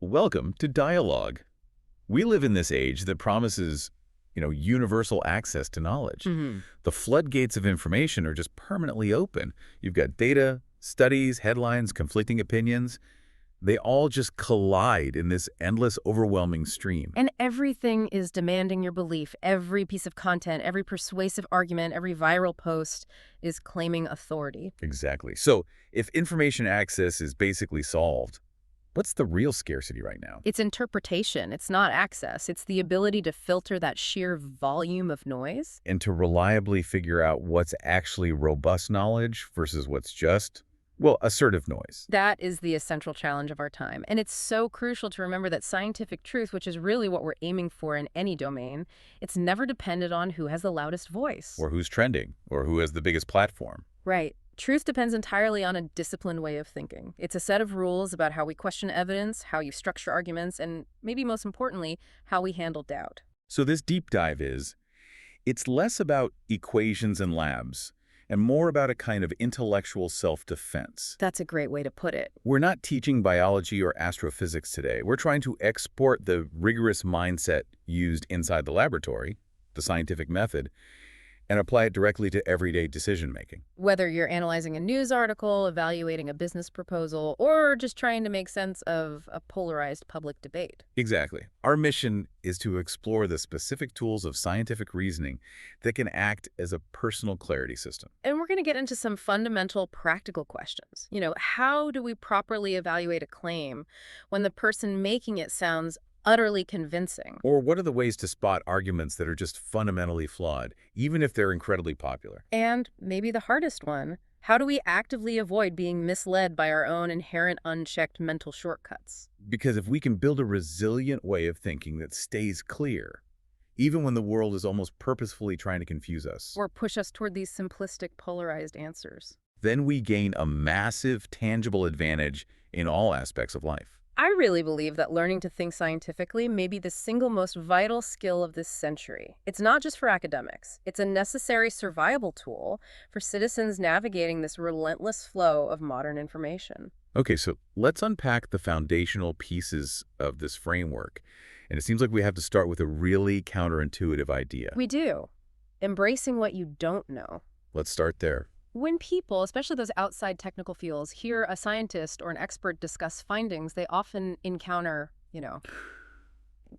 Welcome to Dialogue. We live in this age that promises, universal access to knowledge. Hmm. The floodgates of information are just permanently open. You've got data, studies, headlines, conflicting opinions. They all just collide in this endless, overwhelming stream. And everything is demanding your belief. Every piece of content, every persuasive argument, every viral post is claiming authority. Exactly. So if information access is basically solved, what's the real scarcity right now? It's interpretation. It's not access. It's the ability to filter that sheer volume of noise. And to reliably figure out what's actually robust knowledge versus what's just, assertive noise. That is the essential challenge of our time. And it's so crucial to remember that scientific truth, which is really what we're aiming for in any domain, it's never dependent on who has the loudest voice. Or who's trending, or who has the biggest platform. Right. Truth depends entirely on a disciplined way of thinking. It's a set of rules about how we question evidence, how you structure arguments, and maybe most importantly, how we handle doubt. So this deep dive it's less about equations and labs, and more about a kind of intellectual self-defense. That's a great way to put it. We're not teaching biology or astrophysics today. We're trying to export the rigorous mindset used inside the laboratory, the scientific method, and apply it directly to everyday decision-making. Whether you're analyzing a news article, evaluating a business proposal, or just trying to make sense of a polarized public debate. Exactly. Our mission is to explore the specific tools of scientific reasoning that can act as a personal clarity system. And we're going to get into some fundamental practical questions. How do we properly evaluate a claim when the person making it sounds utterly convincing? Or what are the ways to spot arguments that are just fundamentally flawed, even if they're incredibly popular? And maybe the hardest one, how do we actively avoid being misled by our own inherent unchecked mental shortcuts? Because if we can build a resilient way of thinking that stays clear, even when the world is almost purposefully trying to confuse us, Or push us toward these simplistic, polarized answers? then we gain a massive, tangible advantage in all aspects of life. I really believe that learning to think scientifically may be the single most vital skill of this century. It's not just for academics. It's a necessary survival tool for citizens navigating this relentless flow of modern information. Okay, so let's unpack the foundational pieces of this framework. And it seems like we have to start with a really counterintuitive idea. We do. Embracing what you don't know. Let's start there. When people, especially those outside technical fields, hear a scientist or an expert discuss findings, they often encounter,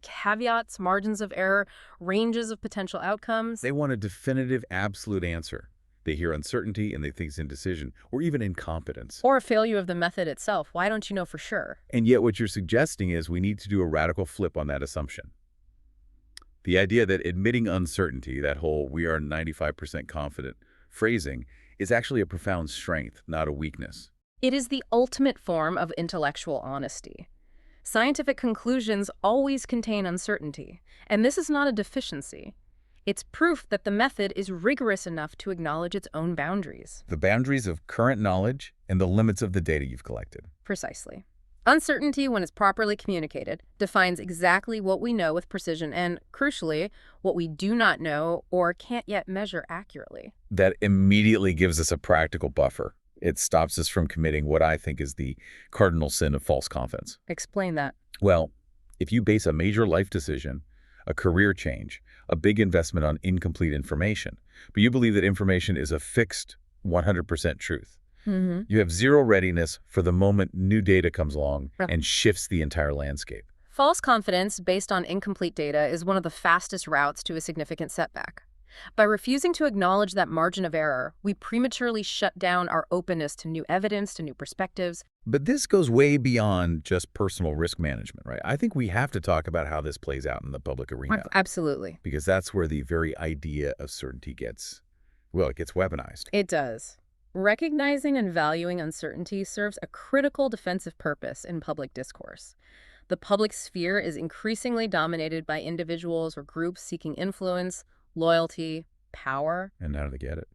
caveats, margins of error, ranges of potential outcomes. They want a definitive, absolute answer. They hear uncertainty and they think it's indecision, or even incompetence. Or a failure of the method itself. Why don't you know for sure? And yet what you're suggesting is we need to do a radical flip on that assumption. The idea that admitting uncertainty, that whole "we are 95% confident" phrasing, is actually a profound strength, not a weakness. It is the ultimate form of intellectual honesty. Scientific conclusions always contain uncertainty, and this is not a deficiency. It's proof that the method is rigorous enough to acknowledge its own boundaries. The boundaries of current knowledge and the limits of the data you've collected. Precisely. Uncertainty, when it's properly communicated, defines exactly what we know with precision and, crucially, what we do not know or can't yet measure accurately. That immediately gives us a practical buffer. It stops us from committing what I think is the cardinal sin of false confidence. Explain that. Well, if you base a major life decision, a career change, a big investment on incomplete information, but you believe that information is a fixed 100% truth, you have zero readiness for the moment new data comes along and shifts the entire landscape. False confidence based on incomplete data is one of the fastest routes to a significant setback. By refusing to acknowledge that margin of error, we prematurely shut down our openness to new evidence, to new perspectives. But this goes way beyond just personal risk management, right? I think we have to talk about how this plays out in the public arena. Absolutely. Because that's where the very idea of certainty gets weaponized. It does. Recognizing and valuing uncertainty serves a critical defensive purpose in public discourse. The public sphere is increasingly dominated by individuals or groups seeking influence, loyalty, power. And how do they get it?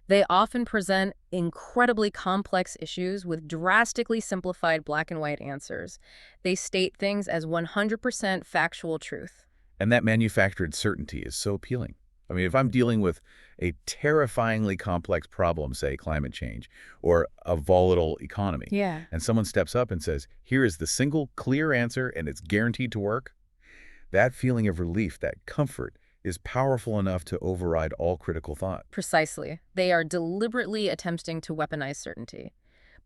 They often present incredibly complex issues with drastically simplified black and white answers. They state things as 100% factual truth. And that manufactured certainty is so appealing. I mean, if I'm dealing with a terrifyingly complex problem, say climate change, or a volatile economy, Yeah. and someone steps up and says, here is the single clear answer and it's guaranteed to work, that feeling of relief, that comfort, is powerful enough to override all critical thought. Precisely. They are deliberately attempting to weaponize certainty.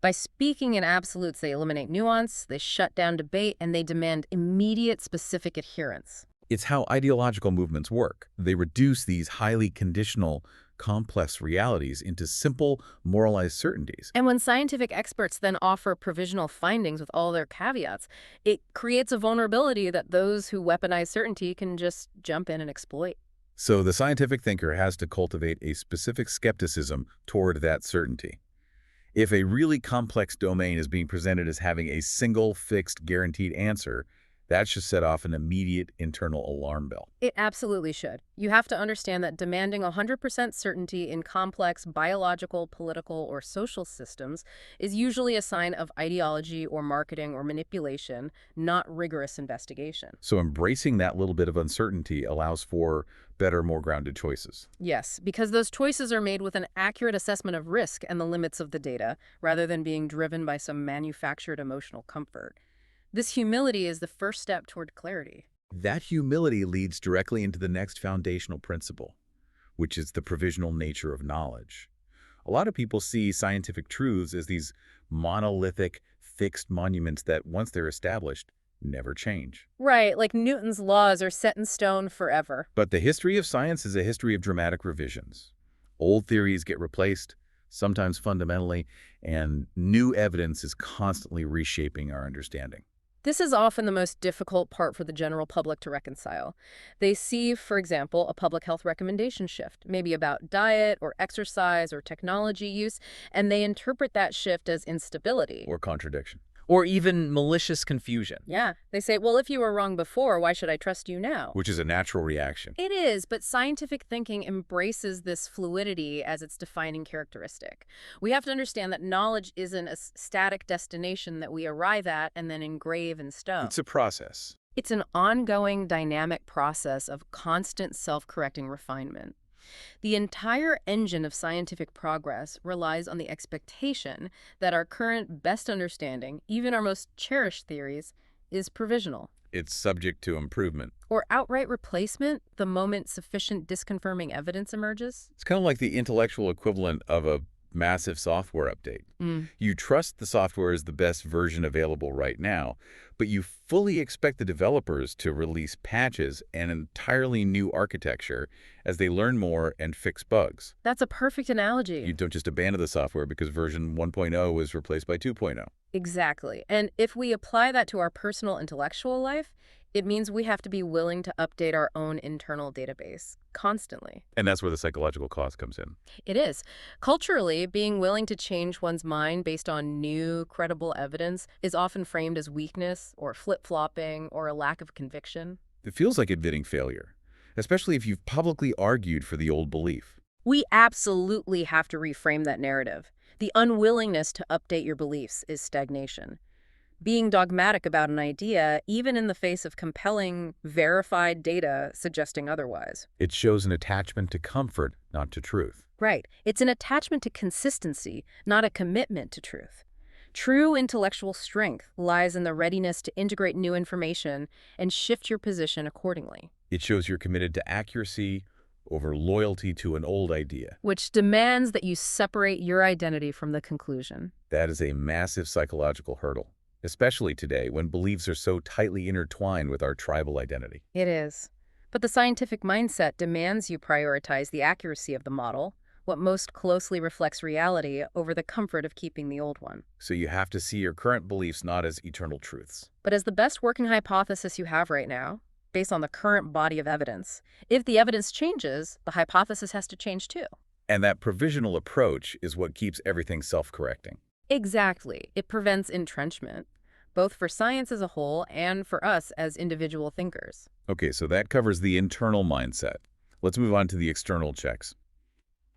By speaking in absolutes, they eliminate nuance, they shut down debate, and they demand immediate specific adherence. It's how ideological movements work. They reduce these highly conditional, complex realities into simple, moralized certainties. And when scientific experts then offer provisional findings with all their caveats, it creates a vulnerability that those who weaponize certainty can just jump in and exploit. So the scientific thinker has to cultivate a specific skepticism toward that certainty. If a really complex domain is being presented as having a single, fixed, guaranteed answer, that should set off an immediate internal alarm bell. It absolutely should. You have to understand that demanding 100% certainty in complex biological, political, or social systems is usually a sign of ideology or marketing or manipulation, not rigorous investigation. So embracing that little bit of uncertainty allows for better, more grounded choices. Yes, because those choices are made with an accurate assessment of risk and the limits of the data, rather than being driven by some manufactured emotional comfort. This humility is the first step toward clarity. That humility leads directly into the next foundational principle, which is the provisional nature of knowledge. A lot of people see scientific truths as these monolithic, fixed monuments that, once they're established, never change. Right, like Newton's laws are set in stone forever. But the history of science is a history of dramatic revisions. Old theories get replaced, sometimes fundamentally, and new evidence is constantly reshaping our understanding. This is often the most difficult part for the general public to reconcile. They see, for example, a public health recommendation shift, maybe about diet or exercise or technology use, and they interpret that shift as instability. Or contradiction. Or even malicious confusion. Yeah, they say, well, if you were wrong before, why should I trust you now? Which is a natural reaction. It is, but scientific thinking embraces this fluidity as its defining characteristic. We have to understand that knowledge isn't a static destination that we arrive at and then engrave in stone. It's a process. It's an ongoing, dynamic process of constant self-correcting refinement. The entire engine of scientific progress relies on the expectation that our current best understanding, even our most cherished theories, is provisional. It's subject to improvement. Or outright replacement the moment sufficient disconfirming evidence emerges. It's kind of like the intellectual equivalent of a massive software update. You trust the software is the best version available right now, but you fully expect the developers to release patches and entirely new architecture as they learn more and fix bugs. That's a perfect analogy. You don't just abandon the software because version 1.0 was replaced by 2.0. Exactly. And if we apply that to our personal intellectual life, it means we have to be willing to update our own internal database constantly. And that's where the psychological cost comes in. It is. Culturally, being willing to change one's mind based on new, credible evidence is often framed as weakness or flip-flopping or a lack of conviction. It feels like admitting failure, especially if you've publicly argued for the old belief. We absolutely have to reframe that narrative. The unwillingness to update your beliefs is stagnation. Being dogmatic about an idea, even in the face of compelling, verified data suggesting otherwise. It shows an attachment to comfort, not to truth. Right. It's an attachment to consistency, not a commitment to truth. True intellectual strength lies in the readiness to integrate new information and shift your position accordingly. It shows you're committed to accuracy over loyalty to an old idea. Which demands that you separate your identity from the conclusion. That is a massive psychological hurdle, especially today when beliefs are so tightly intertwined with our tribal identity. It is. But the scientific mindset demands you prioritize the accuracy of the model, what most closely reflects reality, over the comfort of keeping the old one. So you have to see your current beliefs not as eternal truths, but as the best working hypothesis you have right now, based on the current body of evidence. If the evidence changes, the hypothesis has to change too. And that provisional approach is what keeps everything self-correcting. Exactly. It prevents entrenchment, both for science as a whole and for us as individual thinkers. Okay, so that covers the internal mindset. Let's move on to the external checks.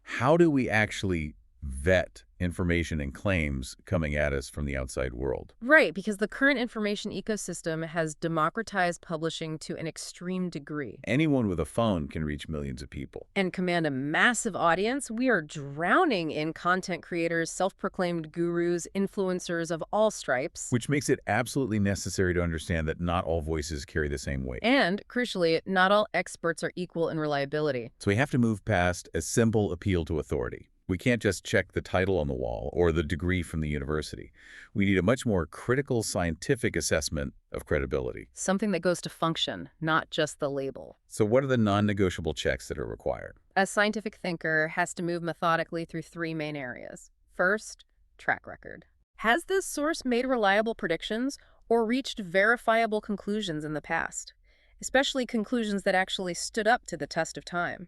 How do we actually vet information and claims coming at us from the outside world. Right, because the current information ecosystem has democratized publishing to an extreme degree. Anyone with a phone can reach millions of people. And command a massive audience. We are drowning in content creators, self-proclaimed gurus, influencers of all stripes. Which makes it absolutely necessary to understand that not all voices carry the same weight. And, crucially, not all experts are equal in reliability. So we have to move past a simple appeal to authority. We can't just check the title on the wall or the degree from the university. We need a much more critical scientific assessment of credibility. Something that goes to function, not just the label. So what are the non-negotiable checks that are required? A scientific thinker has to move methodically through three main areas. First, track record. Has this source made reliable predictions or reached verifiable conclusions in the past? Especially conclusions that actually stood up to the test of time.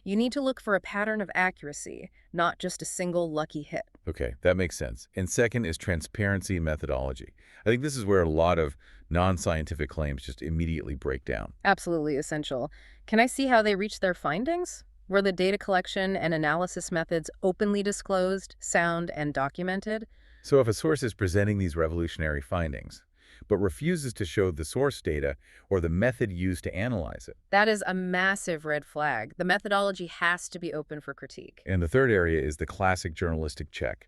You need to look for a pattern of accuracy, not just a single lucky hit. Okay, that makes sense. And second is transparency and methodology. I think this is where a lot of non-scientific claims just immediately break down. Absolutely essential. Can I see how they reached their findings? Were the data collection and analysis methods openly disclosed, sound, and documented? So if a source is presenting these revolutionary findings, but refuses to show the source data or the method used to analyze it. That is a massive red flag. The methodology has to be open for critique. And the third area is the classic journalistic check,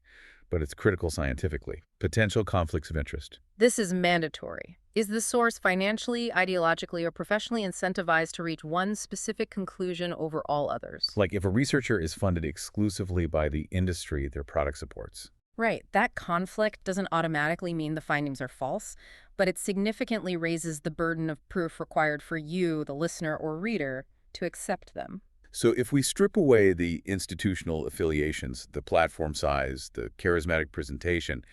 but it's critical scientifically. Potential conflicts of interest. This is mandatory. Is the source financially, ideologically, or professionally incentivized to reach one specific conclusion over all others? Like if a researcher is funded exclusively by the industry their product supports. Right. That conflict doesn't automatically mean the findings are false, but it significantly raises the burden of proof required for you, the listener or reader, to accept them. So if we strip away the institutional affiliations, the platform size, the charismatic presentation,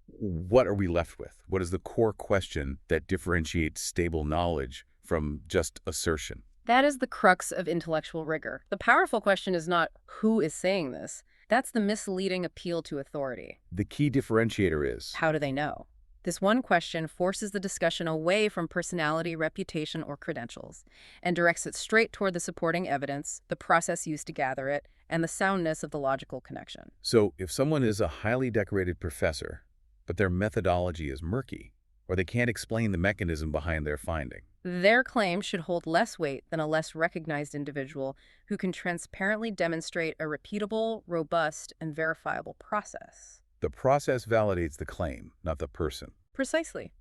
what are we left with? What is the core question that differentiates stable knowledge from just assertion? That is the crux of intellectual rigor. The powerful question is not who is saying this. That's the misleading appeal to authority. The key differentiator is, How do they know? This one question forces the discussion away from personality, reputation, or credentials, and directs it straight toward the supporting evidence, the process used to gather it, and the soundness of the logical connection. so if someone is a highly decorated professor, but their methodology is murky, or they can't explain the mechanism behind their finding, Their claim should hold less weight than a less recognized individual who can transparently demonstrate a repeatable, robust, and verifiable process. the process validates the claim, not the person. Precisely.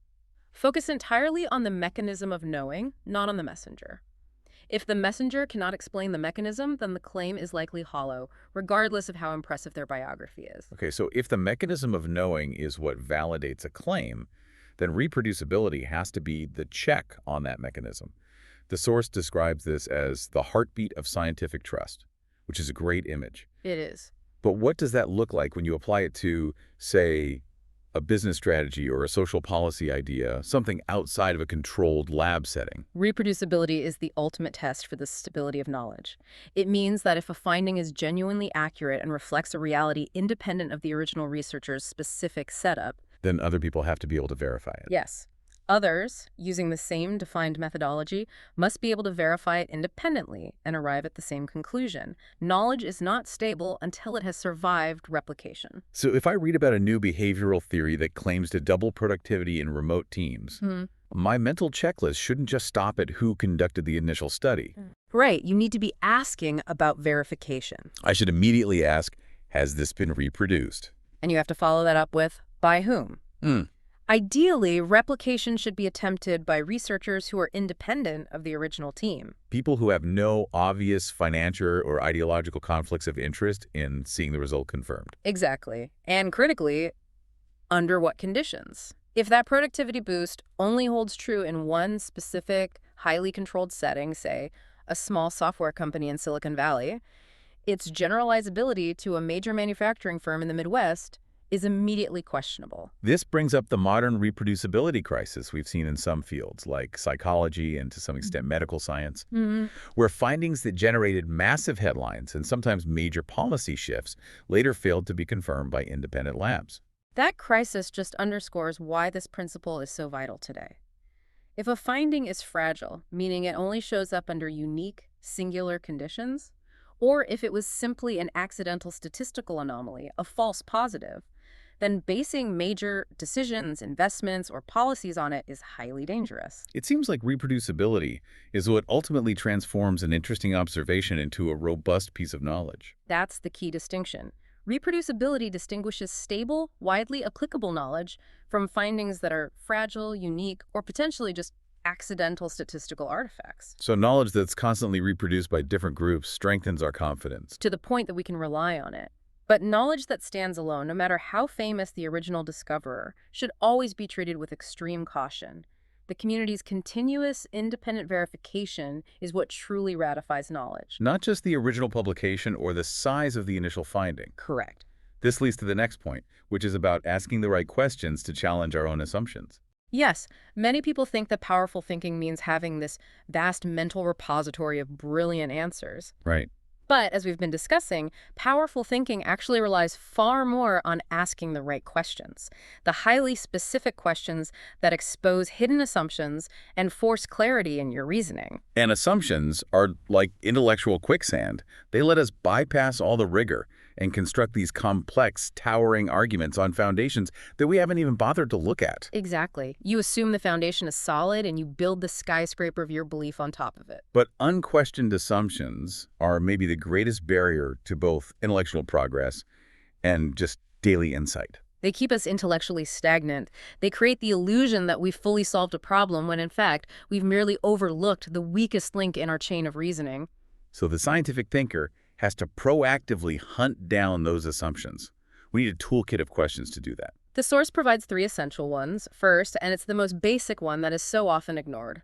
Focus entirely on the mechanism of knowing, not on the messenger. If the messenger cannot explain the mechanism, then the claim is likely hollow, regardless of how impressive their biography is. Okay, so if the mechanism of knowing is what validates a claim, then reproducibility has to be the check on that mechanism. The source describes this as the heartbeat of scientific trust, which is a great image. It is. But what does that look like when you apply it to, say, a business strategy or a social policy idea, something outside of a controlled lab setting? Reproducibility is the ultimate test for the stability of knowledge. It means that if a finding is genuinely accurate and reflects a reality independent of the original researcher's specific setup, Then other people have to be able to verify it. yes, others, using the same defined methodology, must be able to verify it independently and arrive at the same conclusion. Knowledge is not stable until it has survived replication. So if I read about a new behavioral theory that claims to double productivity in remote teams, my mental checklist shouldn't just stop at who conducted the initial study. Right, you need to be asking about verification. I should immediately ask, has this been reproduced? And you have to follow that up with, by whom? Ideally, replication should be attempted by researchers who are independent of the original team. People who have no obvious financial or ideological conflicts of interest in seeing the result confirmed. Exactly. And critically, under what conditions? If that productivity boost only holds true in one specific, highly controlled setting, say, a small software company in Silicon Valley, its generalizability to a major manufacturing firm in the Midwest is immediately questionable. This brings up the modern reproducibility crisis we've seen in some fields, like psychology and to some extent medical science, where findings that generated massive headlines and sometimes major policy shifts later failed to be confirmed by independent labs. That crisis just underscores why this principle is so vital today. If a finding is fragile, meaning it only shows up under unique, singular conditions, or if it was simply an accidental statistical anomaly, a false positive, then basing major decisions, investments, or policies on it is highly dangerous. It seems like reproducibility is what ultimately transforms an interesting observation into a robust piece of knowledge. That's the key distinction. Reproducibility distinguishes stable, widely applicable knowledge from findings that are fragile, unique, or potentially just accidental statistical artifacts, So knowledge that's constantly reproduced by different groups strengthens our confidence. to the point that we can rely on it. But knowledge that stands alone, no matter how famous the original discoverer, should always be treated with extreme caution. The community's continuous, independent verification is what truly ratifies knowledge. Not just the original publication or the size of the initial finding. Correct. This leads to the next point, which is about asking the right questions to challenge our own assumptions. Yes, many people think that powerful thinking means having this vast mental repository of brilliant answers. Right. But, as we've been discussing, powerful thinking actually relies far more on asking the right questions, the highly specific questions that expose hidden assumptions and force clarity in your reasoning. And assumptions are like intellectual quicksand. They let us bypass all the rigor and construct these complex, towering arguments on foundations that we haven't even bothered to look at. Exactly. You assume the foundation is solid and you build the skyscraper of your belief on top of it. But unquestioned assumptions are maybe the greatest barrier to both intellectual progress and just daily insight. They keep us intellectually stagnant. They create the illusion that we've fully solved a problem when, in fact, we've merely overlooked the weakest link in our chain of reasoning. So the scientific thinker has to proactively hunt down those assumptions. We need a toolkit of questions to do that. The source provides three essential ones. First, and it's the most basic one that is so often ignored.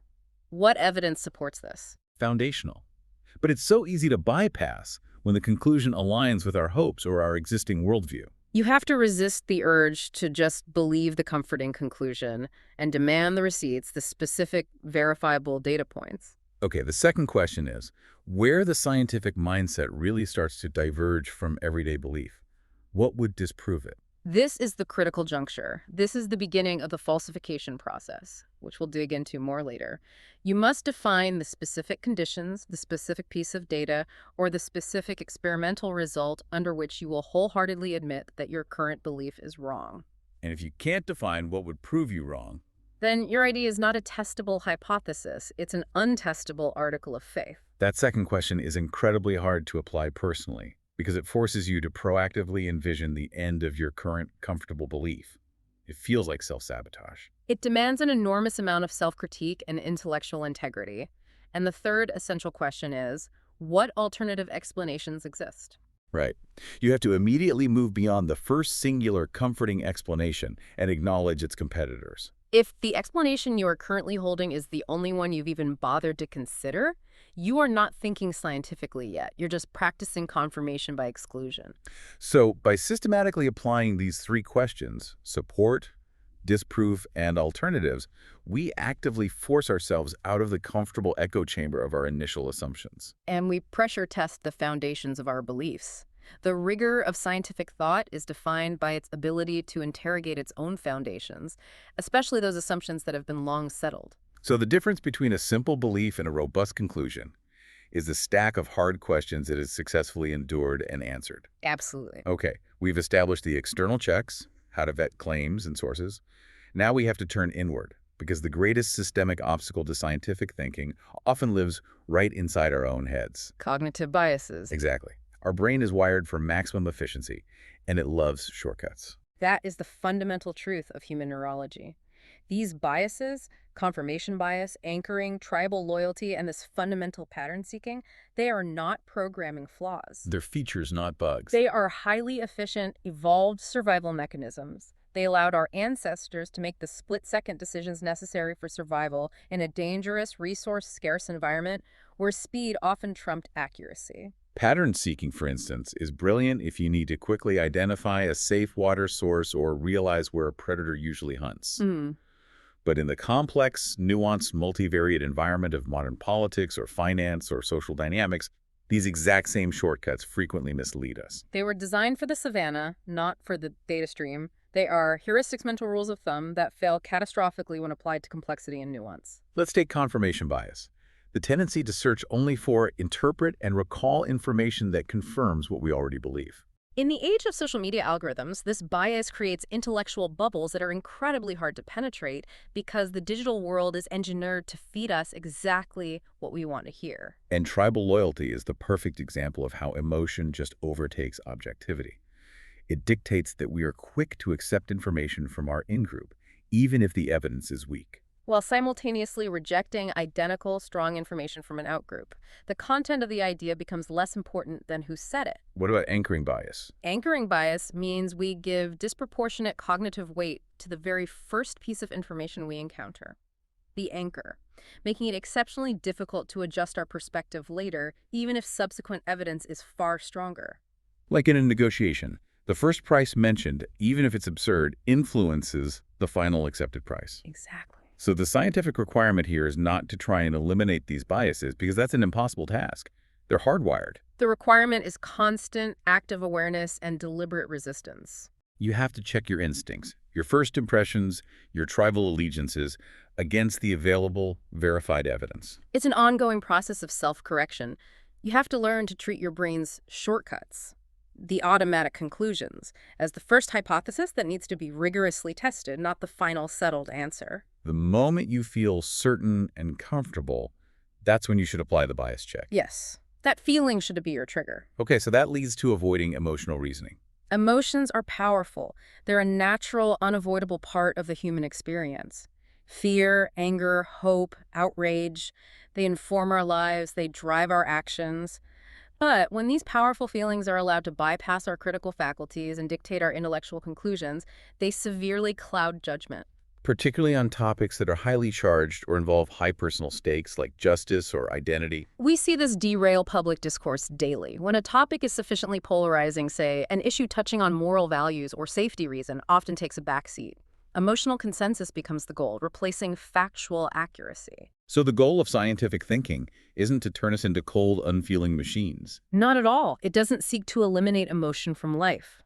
What evidence supports this? Foundational. But it's so easy to bypass when the conclusion aligns with our hopes or our existing worldview. You have to resist the urge to just believe the comforting conclusion and demand the receipts, the specific, verifiable data points. Okay, the second question is, where the scientific mindset really starts to diverge from everyday belief. What would disprove it? This is the critical juncture. This is the beginning of the falsification process, which we'll dig into more later. You must define the specific conditions, the specific piece of data, or the specific experimental result under which you will wholeheartedly admit that your current belief is wrong. And if you can't define what would prove you wrong, Then your idea is not a testable hypothesis. It's an untestable article of faith. that second question is incredibly hard to apply personally because it forces you to proactively envision the end of your current comfortable belief. It feels like self-sabotage. It demands an enormous amount of self-critique and intellectual integrity. And the third essential question is, what alternative explanations exist? Right. You have to immediately move beyond the first singular comforting explanation and acknowledge its competitors. If the explanation you are currently holding is the only one you've even bothered to consider, you are not thinking scientifically yet. You're just practicing confirmation by exclusion. So, by systematically applying these three questions, support, disproof, and alternatives, we actively force ourselves out of the comfortable echo chamber of our initial assumptions. And we pressure test the foundations of our beliefs. The rigor of scientific thought is defined by its ability to interrogate its own foundations, especially those assumptions that have been long settled. So the difference between a simple belief and a robust conclusion is the stack of hard questions it has successfully endured and answered. Absolutely. Okay, we've established the external checks, how to vet claims and sources. Now we have to turn inward, because the greatest systemic obstacle to scientific thinking often lives right inside our own heads. Cognitive biases. Exactly. Our brain is wired for maximum efficiency, and it loves shortcuts. That is the fundamental truth of human neurology. These biases, confirmation bias, anchoring, tribal loyalty, and this fundamental pattern seeking, they are not programming flaws. They're features, not bugs. They are highly efficient, evolved survival mechanisms. They allowed our ancestors to make the split-second decisions necessary for survival in a dangerous, resource-scarce environment where speed often trumped accuracy. Pattern seeking, for instance, is brilliant if you need to quickly identify a safe water source or realize where a predator usually hunts. But in the complex, nuanced, multivariate environment of modern politics or finance or social dynamics, these exact same shortcuts frequently mislead us. They were designed for the savannah, not for the data stream. They are heuristics, mental rules of thumb that fail catastrophically when applied to complexity and nuance. Let's take confirmation bias. The tendency to search only for, interpret, and recall information that confirms what we already believe. In the age of social media algorithms, this bias creates intellectual bubbles that are incredibly hard to penetrate because the digital world is engineered to feed us exactly what we want to hear. And tribal loyalty is the perfect example of how emotion just overtakes objectivity. It dictates that we are quick to accept information from our in-group, even if the evidence is weak. While simultaneously rejecting identical, strong information from an outgroup. The content of the idea becomes less important than who said it. What about anchoring bias? Anchoring bias means we give disproportionate cognitive weight to the very first piece of information we encounter, the anchor, making it exceptionally difficult to adjust our perspective later, even if subsequent evidence is far stronger. Like in a negotiation, the first price mentioned, even if it's absurd, influences the final accepted price. Exactly. So the scientific requirement here is not to try and eliminate these biases, because that's an impossible task. They're hardwired. The requirement is constant, active awareness and deliberate resistance. You have to check your instincts, your first impressions, your tribal allegiances, against the available, verified evidence. It's an ongoing process of self-correction. You have to learn to treat your brain's shortcuts, the automatic conclusions, as the first hypothesis that needs to be rigorously tested, not the final settled answer. The moment you feel certain and comfortable, that's when you should apply the bias check. Yes, that feeling should be your trigger. Okay, so that leads to avoiding emotional reasoning. Emotions are powerful. They're a natural, unavoidable part of the human experience. Fear, anger, hope, outrage, they inform our lives, they drive our actions. But when these powerful feelings are allowed to bypass our critical faculties and dictate our intellectual conclusions, they severely cloud judgment. Particularly on topics that are highly charged or involve high personal stakes like justice or identity. We see this derail public discourse daily. When a topic is sufficiently polarizing, say, an issue touching on moral values or safety reason often takes a backseat. Emotional consensus becomes the goal, replacing factual accuracy. So the goal of scientific thinking isn't to turn us into cold, unfeeling machines. Not at all. It doesn't seek to eliminate emotion from life.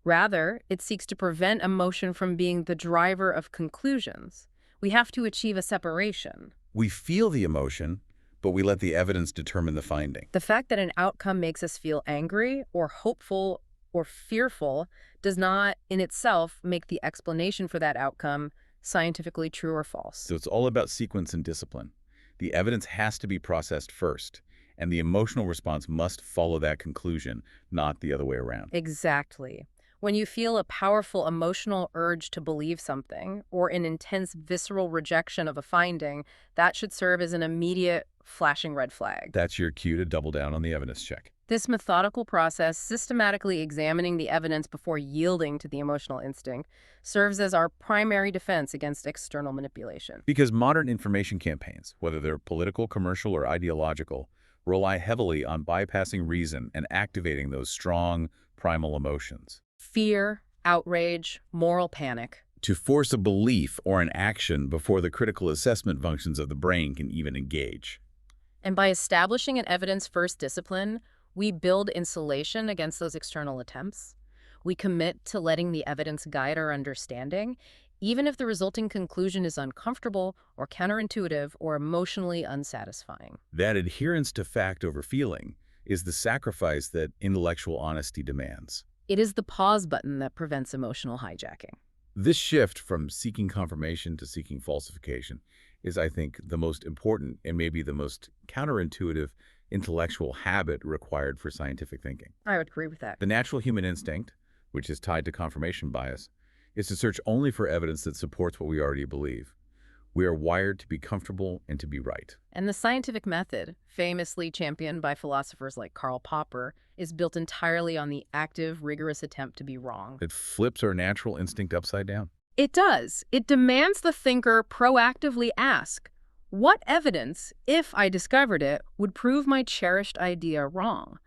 Rather, it seeks to prevent emotion from being the driver of conclusions. We have to achieve a separation. We feel the emotion, but we let the evidence determine the finding. The fact that an outcome makes us feel angry or hopeful or fearful does not, in itself, make the explanation for that outcome scientifically true or false. So it's all about sequence and discipline. The evidence has to be processed first, and the emotional response must follow that conclusion, not the other way around. Exactly. When you feel a powerful emotional urge to believe something, or an intense visceral rejection of a finding, that should serve as an immediate flashing red flag. That's your cue to double down on the evidence check. This methodical process, systematically examining the evidence before yielding to the emotional instinct, serves as our primary defense against external manipulation. Because modern information campaigns, whether they're political, commercial, or ideological, rely heavily on bypassing reason and activating those strong, primal emotions. Fear, outrage, moral panic. To force a belief or an action before the critical assessment functions of the brain can even engage. And by establishing an evidence-first discipline, we build insulation against those external attempts. We commit to letting the evidence guide our understanding, even if the resulting conclusion is uncomfortable or counterintuitive or emotionally unsatisfying. That adherence to fact over feeling is the sacrifice that intellectual honesty demands. It is the pause button that prevents emotional hijacking. This shift from seeking confirmation to seeking falsification is, I think, the most important and maybe the most counterintuitive intellectual habit required for scientific thinking. I would agree with that. The natural human instinct, which is tied to confirmation bias, is to search only for evidence that supports what we already believe. We are wired to be comfortable and to be right. And the scientific method, famously championed by philosophers like Karl Popper, is built entirely on the active, rigorous attempt to be wrong. It flips our natural instinct upside down. It does. It demands the thinker proactively ask, what evidence, if I discovered it, would prove my cherished idea wrong?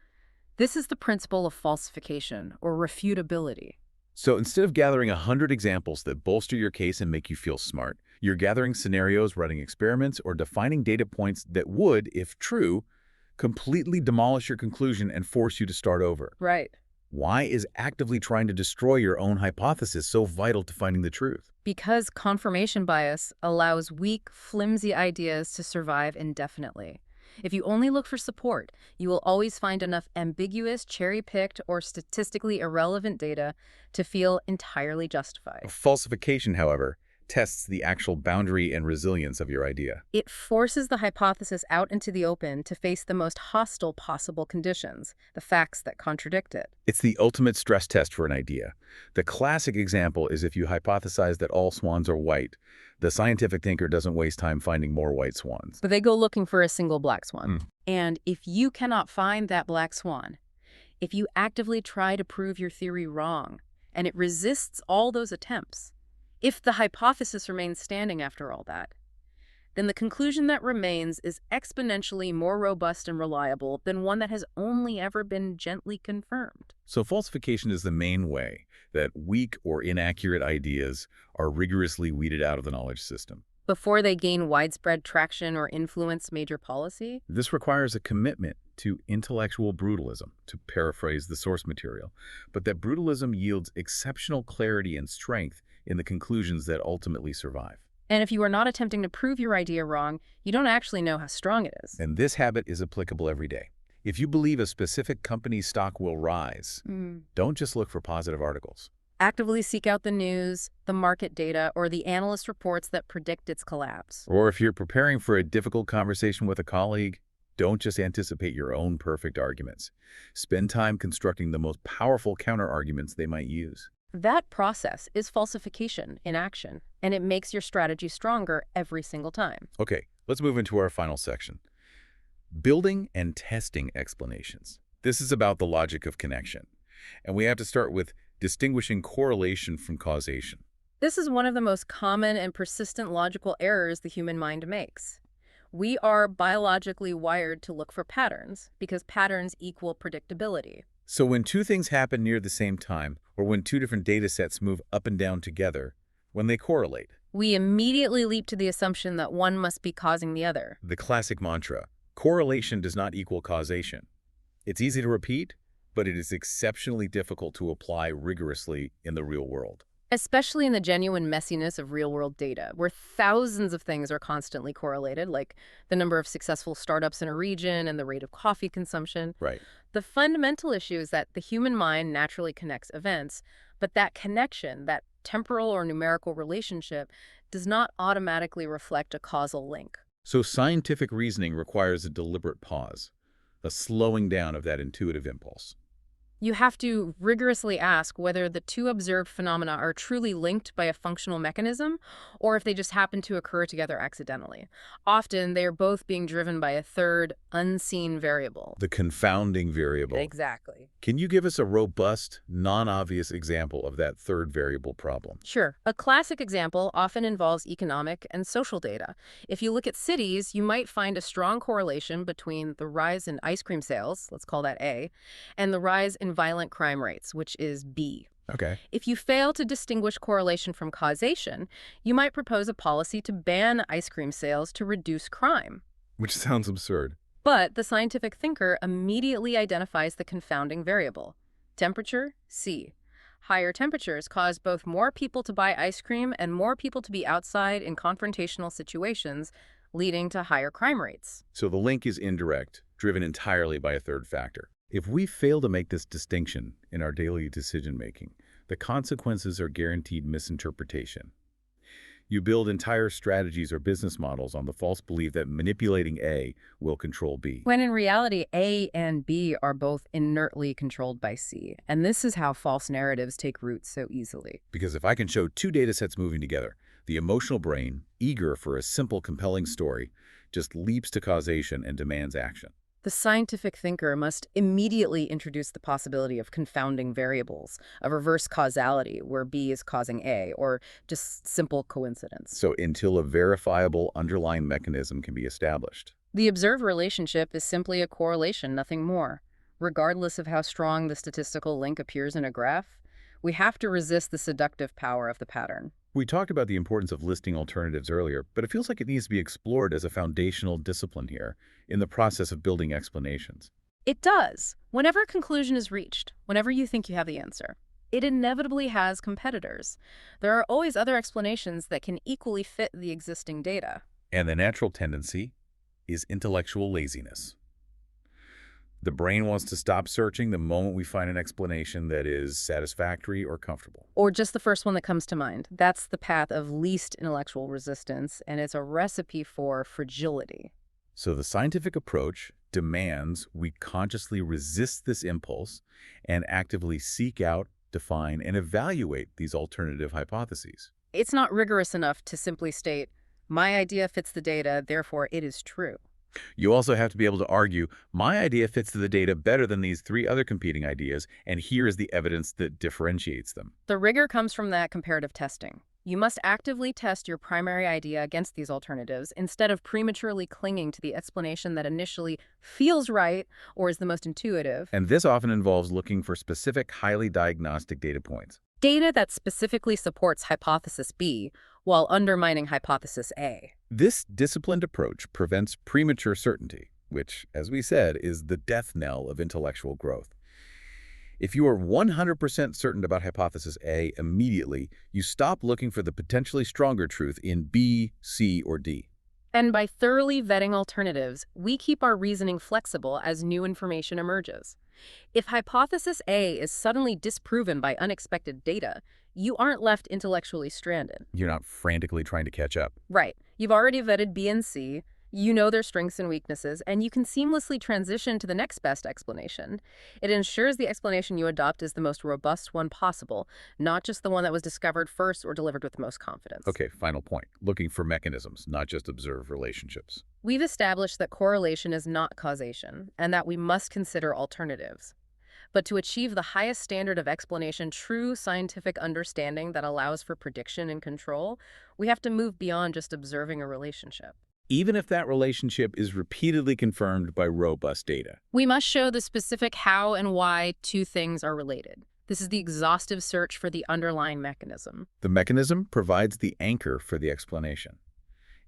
This is the principle of falsification, or refutability. So instead of gathering 100 examples that bolster your case and make you feel smart, you're gathering scenarios, running experiments, or defining data points that would, if true, completely demolish your conclusion and force you to start over. Right. Why is actively trying to destroy your own hypothesis so vital to finding the truth? Because confirmation bias allows weak, flimsy ideas to survive indefinitely. If you only look for support, you will always find enough ambiguous, cherry-picked, or statistically irrelevant data to feel entirely justified. Falsification, however, tests the actual boundary and resilience of your idea. It forces the hypothesis out into the open to face the most hostile possible conditions, the facts that contradict it. It's the ultimate stress test for an idea. The classic example is if you hypothesize that all swans are white, the scientific thinker doesn't waste time finding more white swans. But they go looking for a single black swan. Mm. And if you cannot find that black swan, if you actively try to prove your theory wrong, and it resists all those attempts, if the hypothesis remains standing after all that, then the conclusion that remains is exponentially more robust and reliable than one that has only ever been gently confirmed. So falsification is the main way that weak or inaccurate ideas are rigorously weeded out of the knowledge system. Before they gain widespread traction or influence major policy? This requires a commitment to intellectual brutalism, to paraphrase the source material, but that brutalism yields exceptional clarity and strength in the conclusions that ultimately survive. And if you are not attempting to prove your idea wrong, you don't actually know how strong it is. And this habit is applicable every day. If you believe a specific company's stock will rise, don't just look for positive articles. Actively seek out the news, the market data, or the analyst reports that predict its collapse. Or if you're preparing for a difficult conversation with a colleague, don't just anticipate your own perfect arguments. Spend time constructing the most powerful counter-arguments they might use. That process is falsification in action, and it makes your strategy stronger every single time. Okay, let's move into our final section. Building and testing explanations. This is about the logic of connection. And we have to start with distinguishing correlation from causation. This is one of the most common and persistent logical errors the human mind makes. We are biologically wired to look for patterns because patterns equal predictability. So when two things happen near the same time, or when two different data sets move up and down together, when they correlate, we immediately leap to the assumption that one must be causing the other. The classic mantra, correlation does not equal causation. It's easy to repeat, but it is exceptionally difficult to apply rigorously in the real world. Especially in the genuine messiness of real-world data, where thousands of things are constantly correlated, like the number of successful startups in a region and the rate of coffee consumption. Right. The fundamental issue is that the human mind naturally connects events, but that connection, that temporal or numerical relationship, does not automatically reflect a causal link. So scientific reasoning requires a deliberate pause, a slowing down of that intuitive impulse. You have to rigorously ask whether the two observed phenomena are truly linked by a functional mechanism or if they just happen to occur together accidentally. Often, they are both being driven by a third, unseen variable. The confounding variable. Exactly. Can you give us a robust, non-obvious example of that third variable problem? Sure. A classic example often involves economic and social data. If you look at cities, you might find a strong correlation between the rise in ice cream sales, let's call that A, and the rise in violent crime rates, which is B. Okay. If you fail to distinguish correlation from causation, you might propose a policy to ban ice cream sales to reduce crime. Which sounds absurd. But the scientific thinker immediately identifies the confounding variable. Temperature, C. Higher temperatures cause both more people to buy ice cream and more people to be outside in confrontational situations, leading to higher crime rates. So the link is indirect, driven entirely by a third factor. If we fail to make this distinction in our daily decision-making, the consequences are guaranteed misinterpretation. You build entire strategies or business models on the false belief that manipulating A will control B. When in reality, A and B are both inertly controlled by C. And this is how false narratives take root so easily. Because if I can show two data sets moving together, the emotional brain, eager for a simple, compelling story, just leaps to causation and demands action. The scientific thinker must immediately introduce the possibility of confounding variables, of reverse causality where B is causing A, or just simple coincidence. So until a verifiable underlying mechanism can be established. The observed relationship is simply a correlation, nothing more. Regardless of how strong the statistical link appears in a graph, we have to resist the seductive power of the pattern. We talked about the importance of listing alternatives earlier, but it feels like it needs to be explored as a foundational discipline here in the process of building explanations. It does. Whenever a conclusion is reached, whenever you think you have the answer, it inevitably has competitors. There are always other explanations that can equally fit the existing data. And the natural tendency is intellectual laziness. The brain wants to stop searching the moment we find an explanation that is satisfactory or comfortable. Or just the first one that comes to mind. That's the path of least intellectual resistance, and it's a recipe for fragility. So the scientific approach demands we consciously resist this impulse and actively seek out, define, and evaluate these alternative hypotheses. It's not rigorous enough to simply state, my idea fits the data, therefore it is true. You also have to be able to argue, my idea fits the data better than these three other competing ideas, and here is the evidence that differentiates them. The rigor comes from that comparative testing. You must actively test your primary idea against these alternatives instead of prematurely clinging to the explanation that initially feels right or is the most intuitive. And this often involves looking for specific, highly diagnostic data points. Data that specifically supports hypothesis B while undermining hypothesis A. This disciplined approach prevents premature certainty, which, as we said, is the death knell of intellectual growth. If you are 100% certain about hypothesis A immediately, you stop looking for the potentially stronger truth in B, C, or D. And by thoroughly vetting alternatives, we keep our reasoning flexible as new information emerges. If hypothesis A is suddenly disproven by unexpected data, you aren't left intellectually stranded. You're not frantically trying to catch up. Right. You've already vetted B and C, you know their strengths and weaknesses, and you can seamlessly transition to the next best explanation. It ensures the explanation you adopt is the most robust one possible, not just the one that was discovered first or delivered with the most confidence. Okay, final point. Looking for mechanisms, not just observe relationships. We've established that correlation is not causation, and that we must consider alternatives. But to achieve the highest standard of explanation, true scientific understanding that allows for prediction and control, we have to move beyond just observing a relationship. Even if that relationship is repeatedly confirmed by robust data. We must show the specific how and why two things are related. This is the exhaustive search for the underlying mechanism. The mechanism provides the anchor for the explanation.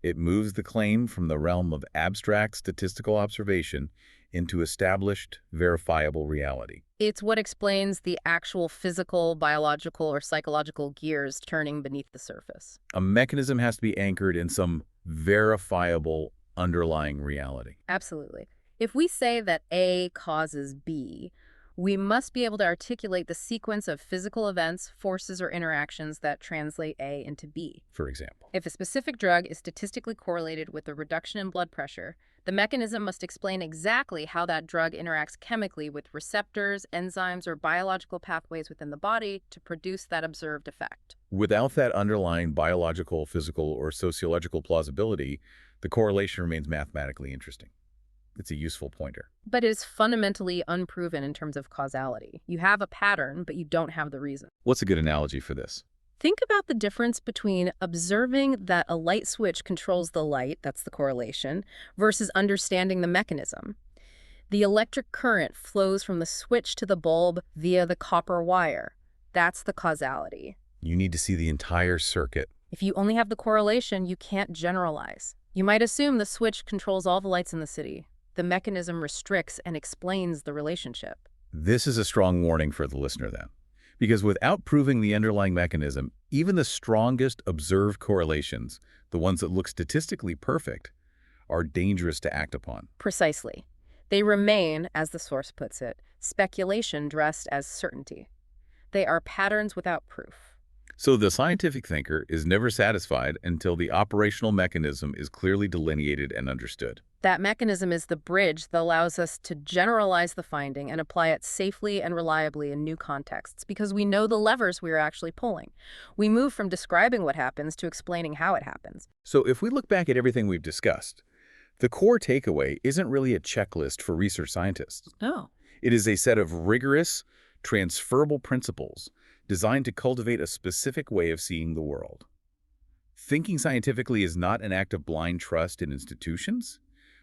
It moves the claim from the realm of abstract statistical observation into established, verifiable reality. It's what explains the actual physical, biological, or psychological gears turning beneath the surface. A mechanism has to be anchored in some verifiable underlying reality. Absolutely. If we say that A causes B, we must be able to articulate the sequence of physical events, forces, or interactions that translate A into B. For example, If a specific drug is statistically correlated with a reduction in blood pressure, the mechanism must explain exactly how that drug interacts chemically with receptors, enzymes, or biological pathways within the body to produce that observed effect. without that underlying biological, physical, or sociological plausibility, the correlation remains mathematically interesting. It's a useful pointer. But it is fundamentally unproven in terms of causality. You have a pattern, but you don't have the reason. What's a good analogy for this? Think about the difference between observing that a light switch controls the light, that's the correlation, versus understanding the mechanism. The electric current flows from the switch to the bulb via the copper wire. That's the causality. You need to see the entire circuit. If you only have the correlation, you can't generalize. You might assume the switch controls all the lights in the city. The mechanism restricts and explains the relationship. This is a strong warning for the listener then. Because without proving the underlying mechanism, even the strongest observed correlations, the ones that look statistically perfect, are dangerous to act upon. Precisely. They remain, as the source puts it, speculation dressed as certainty. They are patterns without proof. So the scientific thinker is never satisfied until the operational mechanism is clearly delineated and understood. That mechanism is the bridge that allows us to generalize the finding and apply it safely and reliably in new contexts because we know the levers we are actually pulling. We move from describing what happens to explaining how it happens. So if we look back at everything we've discussed, the core takeaway isn't really a checklist for research scientists. No. It is a set of rigorous, transferable principles designed to cultivate a specific way of seeing the world. Thinking scientifically is not an act of blind trust in institutions,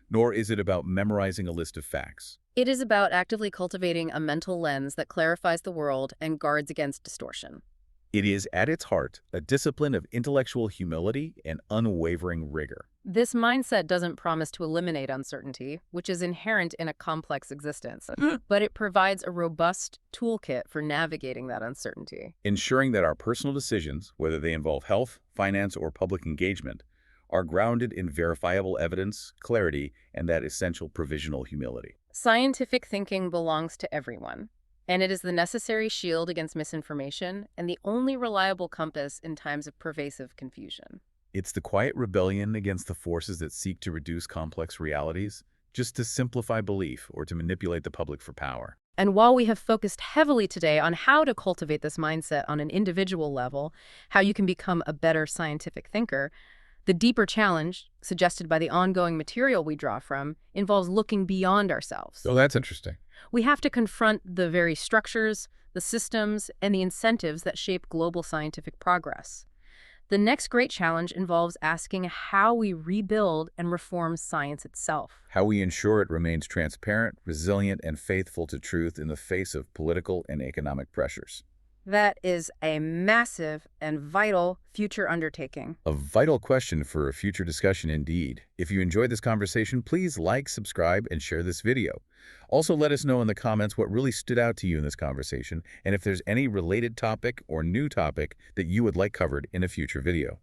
nor is it about memorizing a list of facts. It is about actively cultivating a mental lens that clarifies the world and guards against distortion. It is, at its heart, a discipline of intellectual humility and unwavering rigor. This mindset doesn't promise to eliminate uncertainty, which is inherent in a complex existence, but it provides a robust toolkit for navigating that uncertainty. Ensuring that our personal decisions, whether they involve health, finance, or public engagement, are grounded in verifiable evidence, clarity, and that essential provisional humility. Scientific thinking belongs to everyone, and it is the necessary shield against misinformation and the only reliable compass in times of pervasive confusion. It's the quiet rebellion against the forces that seek to reduce complex realities, just to simplify belief or to manipulate the public for power. And while we have focused heavily today on how to cultivate this mindset on an individual level, how you can become a better scientific thinker, the deeper challenge, suggested by the ongoing material we draw from, involves looking beyond ourselves. Oh, that's interesting. We have to confront the very structures, the systems, and the incentives that shape global scientific progress. The next great challenge involves asking how we rebuild and reform science itself. How we ensure it remains transparent, resilient, and faithful to truth in the face of political and economic pressures. That is a massive and vital future undertaking. A vital question for a future discussion indeed. If you enjoyed this conversation, please like, subscribe, and share this video. Also, let us know in the comments what really stood out to you in this conversation, and if there's any related topic or new topic that you would like covered in a future video.